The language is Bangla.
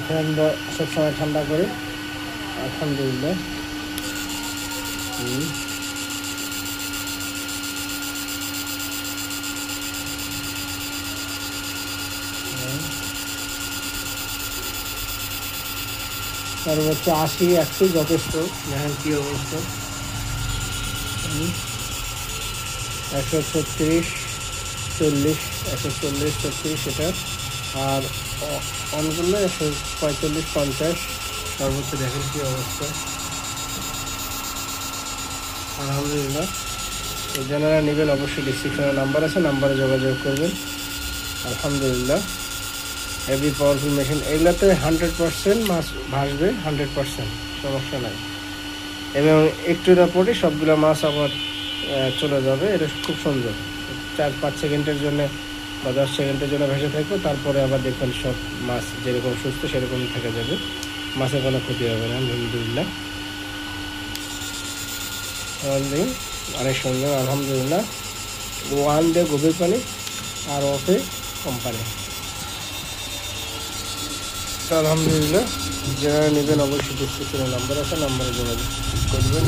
ফ্যান সবসময় ঠান্ডা করে, আলহামদুলিল্লাহ। সর্বোচ্চ 80-100 যথেষ্ট। দেখেন কি অবস্থা, 136, 40, 140, 36 এটা। আর অন করলে 145, 50 সর্বোচ্চ। দেখেন কি অবস্থা, আলহামদুলিল্লাহ। যারা নেবেন অবশ্যই ডিসক্রিপশনে নাম্বার আছে, নাম্বারে যোগাযোগ করবেন। আলহামদুলিল্লাহ, হেভি পাওয়ারফুল মেশিন। এগুলাতে 100% মাছ ভাসবে, 100% সমস্যা নাই। এবং একটুর পরে সবগুলো মাছ আবার চলে যাবে। এটা খুব সুন্দর, 4-5 সেকেন্ডের জন্য বা 10 সেকেন্ডের জন্য ভেসে থাকবে, তারপরে আবার দেখবেন সব মাছ যেরকম সুস্থ সেরকমই থেকে যাবে, মাছের কোনো ক্ষতি হবে না। আলহামদুলিল্লাহ, অনেক সুন্দর। আলহামদুলিল্লাহ, ওয়ান ডে গভীর পানি আর অফে কম পানি। আলহামদুলিল্লাহ, যারা নেবেন অবশ্যই ডিসক্রিপশনে নাম্বার আছে, নাম্বারে যোগাযোগ করবেন।